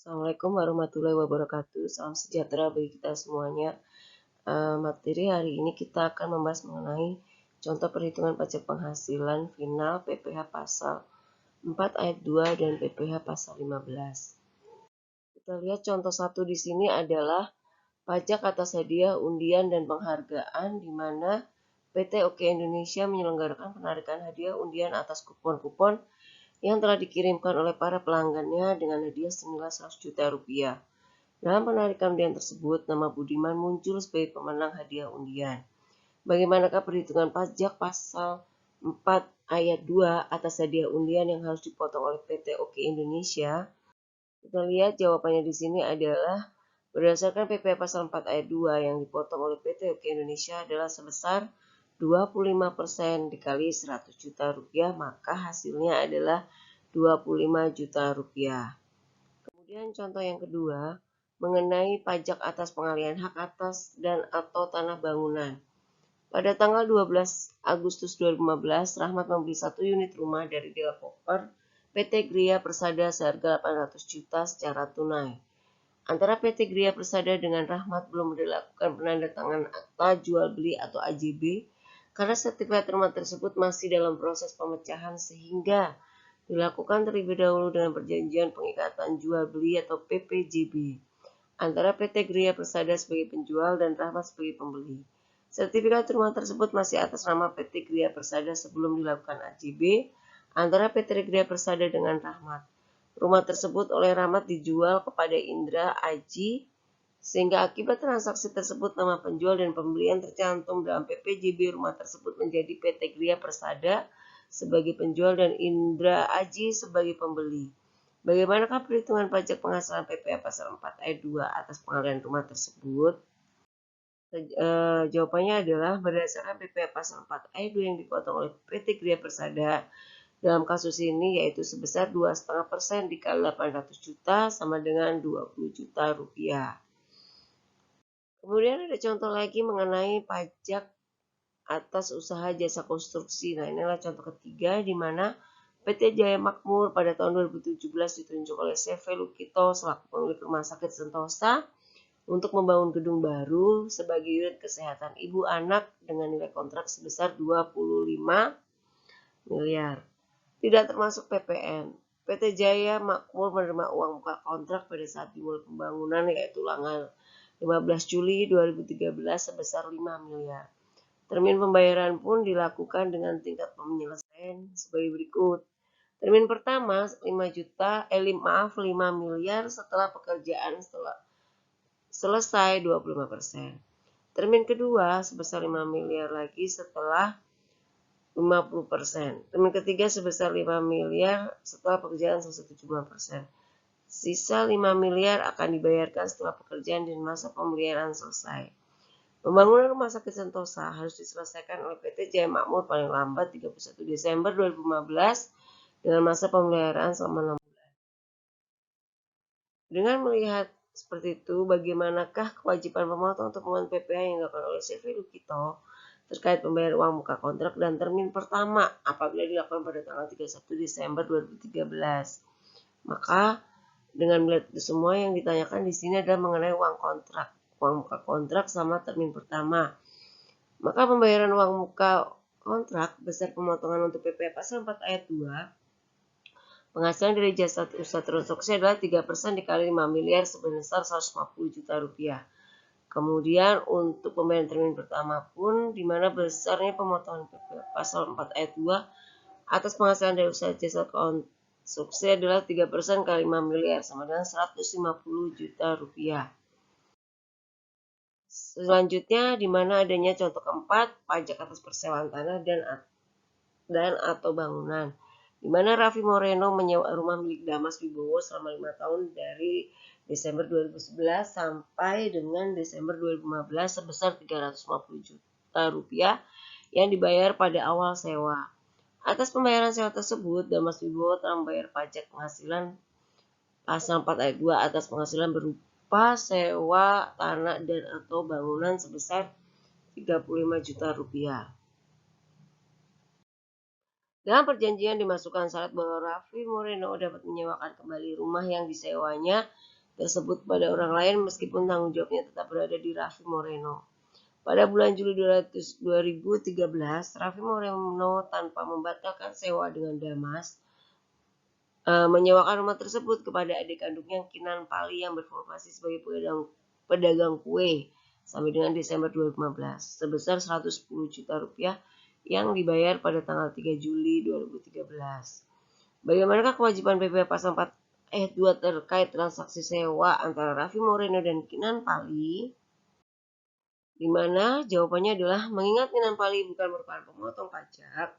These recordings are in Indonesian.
Assalamualaikum warahmatullahi wabarakatuh. Salam sejahtera bagi kita semuanya. Materi hari ini kita akan membahas mengenai contoh perhitungan pajak penghasilan final PPh pasal 4 ayat 2 dan PPh pasal 15. Kita lihat contoh satu di sini adalah pajak atas hadiah, undian, dan penghargaan di mana PT Oke Indonesia menyelenggarakan penarikan hadiah undian atas kupon-kupon yang telah dikirimkan oleh para pelanggannya dengan hadiah senilai 100 juta rupiah. Dalam penarikan undian tersebut, nama Budiman muncul sebagai pemenang hadiah undian. Bagaimanakah perhitungan pajak pasal 4 ayat 2 atas hadiah undian yang harus dipotong oleh PT Oke Indonesia? Kita lihat jawabannya di sini adalah berdasarkan PPh pasal 4 ayat 2 yang dipotong oleh PT Oke Indonesia adalah sebesar 25% dikali 100 juta rupiah, maka hasilnya adalah 25 juta rupiah. Kemudian contoh yang kedua, mengenai pajak atas pengalihan hak atas dan atau tanah bangunan. Pada tanggal 12 Agustus 2015, Rahmat membeli 1 unit rumah dari developer PT Gria Persada seharga 800 juta secara tunai. Antara PT Gria Persada dengan Rahmat belum dilakukan penandatanganan akta jual beli atau AJB karena sertifikat rumah tersebut masih dalam proses pemecahan sehingga dilakukan terlebih dahulu dengan perjanjian pengikatan jual beli atau PPJB antara PT Gria Persada sebagai penjual dan Rahmat sebagai pembeli. Sertifikat rumah tersebut masih atas nama PT Gria Persada sebelum dilakukan AJB antara PT Gria Persada dengan Rahmat. Rumah tersebut oleh Rahmat dijual kepada Indra Aji sehingga akibat transaksi tersebut nama penjual dan pembeli yang tercantum dalam PPJB rumah tersebut menjadi PT Gria Persada sebagai penjual dan Indra Aji sebagai pembeli. Bagaimanakah perhitungan pajak penghasilan PPh pasal 4 ayat 2 atas pengalihan rumah tersebut? Jawabannya adalah berdasarkan PPh pasal 4 ayat 2 yang dipotong oleh PT Gria Persada dalam kasus ini yaitu sebesar 2,5% dikali 800 juta sama dengan 20 juta rupiah. Kemudian ada contoh lagi mengenai pajak atas usaha jasa konstruksi. Nah, inilah contoh ketiga di mana PT Jaya Makmur pada tahun 2017 ditunjuk oleh CV Lukito selaku pemilik Rumah Sakit Sentosa untuk membangun gedung baru sebagai unit kesehatan ibu anak dengan nilai kontrak sebesar 25 miliar. Tidak termasuk PPN. PT Jaya Makmur menerima uang muka kontrak pada saat dimulai pembangunan yaitu tanggal 15 Juli 2013 sebesar 5 miliar. Termin pembayaran pun dilakukan dengan tingkat penyelesaian sebagai berikut. Termin pertama 5 miliar setelah pekerjaan selesai 25%. Termin kedua sebesar 5 miliar lagi setelah 50%. Termin ketiga sebesar 5 miliar setelah pekerjaan selesai 75%. Sisa 5 miliar akan dibayarkan setelah pekerjaan dan masa pemeliharaan selesai. Pembangunan Rumah Sakit Sentosa harus diselesaikan oleh PT Jaya Makmur paling lambat 31 Desember 2015 dengan masa pemeliharaan selama 6 bulan. Dengan melihat seperti itu, bagaimanakah kewajiban pemotong untuk pembayaran PPh yang dilakukan oleh CV Lukito terkait pembayaran uang muka kontrak dan termin pertama apabila dilakukan pada tanggal 31 Desember 2013. Maka dengan melihat itu semua yang ditanyakan di sini adalah mengenai uang muka kontrak sama termin pertama. Maka pembayaran uang muka kontrak besar pemotongan untuk PPh pasal 4 ayat 2 penghasilan dari jasa usaha konstruksi adalah 3% dikali 5 miliar sebesar 150 juta rupiah. Kemudian untuk pembayaran termin pertama pun di mana besarnya pemotongan PPh pasal 4 ayat 2 atas penghasilan dari usaha jasa konstruksi adalah 3% kali 5 miliar sama dengan 150 juta rupiah. Selanjutnya di mana adanya contoh keempat pajak atas persewaan tanah dan atau bangunan. Di mana Raffi Moreno menyewa rumah milik Damas Wibowo selama 5 tahun dari Desember 2011 sampai dengan Desember 2015 sebesar 350 juta rupiah yang dibayar pada awal sewa. Atas pembayaran sewa tersebut, Damas Wibowo telah membayar pajak penghasilan pasal 4 ayat 2 atas penghasilan berupa sewa tanah dan atau bangunan sebesar 35 juta rupiah. Dalam perjanjian dimasukkan syarat bahwa Raffi Moreno dapat menyewakan kembali rumah yang disewanya tersebut pada orang lain meskipun tanggung jawabnya tetap berada di Raffi Moreno. Pada bulan Juli 2013, Raffi Moreno tanpa membatalkan sewa dengan Damas menyewakan rumah tersebut kepada adik kandungnya Kinan Pali yang berprofesi sebagai pedagang kue sampai dengan Desember 2015 sebesar 110 juta rupiah yang dibayar pada tanggal 3 Juli 2013. Bagaimanakah kewajiban PPh pasal 4 ayat 2 terkait transaksi sewa antara Raffi Moreno dan Kinan Pali? Di mana jawabannya adalah mengingat Kinan Pali bukan merupakan pemotong pajak,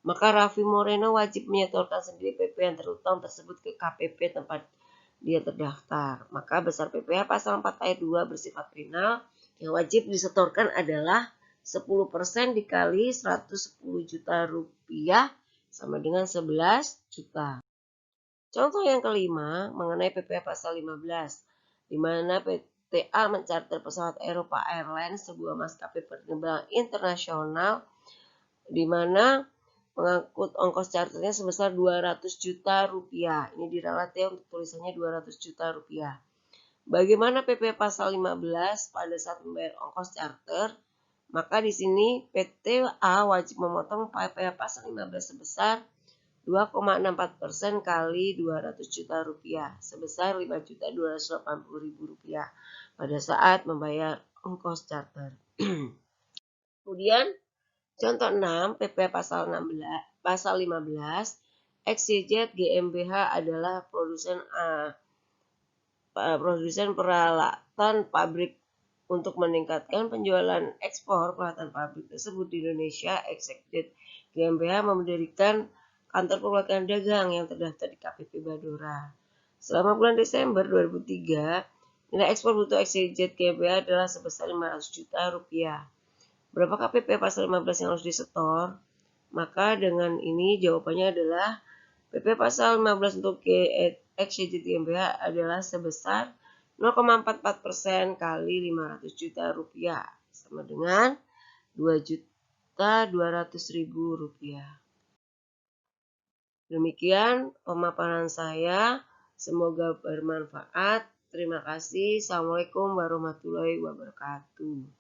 maka Raffi Moreno wajib menyetorkan sendiri PPh yang terutang tersebut ke KPP tempat dia terdaftar. Maka besar PPh pasal 4 ayat 2 bersifat final yang wajib disetorkan adalah 10% dikali 110 juta rupiah sama dengan 11 juta. Contoh yang kelima mengenai PPh pasal 15, di mana PTA mencarter pesawat Eropa Airlines, sebuah maskapai penerbangan internasional, di mana mengangkut ongkos charternya sebesar 200 juta rupiah. Ini diralat ya untuk tulisannya 200 juta rupiah. Bagaimana PPh pasal 15 pada saat membayar ongkos charter? Maka di sini PTA wajib memotong PPh pasal 15 sebesar 2,64% kali 200 juta rupiah sebesar 5.280.000 rupiah pada saat membayar ongkos charter. Kemudian contoh 6, PPh pasal 15, XYZ GmbH adalah produsen peralatan pabrik. Untuk meningkatkan penjualan ekspor peralatan pabrik tersebut di Indonesia, XYZ GmbH mendirikan kantor perwakilan dagang yang terdaftar di KPP Badora. Selama bulan Desember 2003, nilai ekspor bruto XYZ GmbH adalah sebesar 500 juta rupiah. Berapa KPP pasal 15 yang harus disetor? Maka dengan ini jawabannya adalah PPh pasal 15 untuk XYZ GmbH adalah sebesar 0,44% kali 500 juta rupiah sama dengan 2.200.000 rupiah. Demikian pemaparan saya, semoga bermanfaat. Terima kasih. Assalamualaikum warahmatullahi wabarakatuh.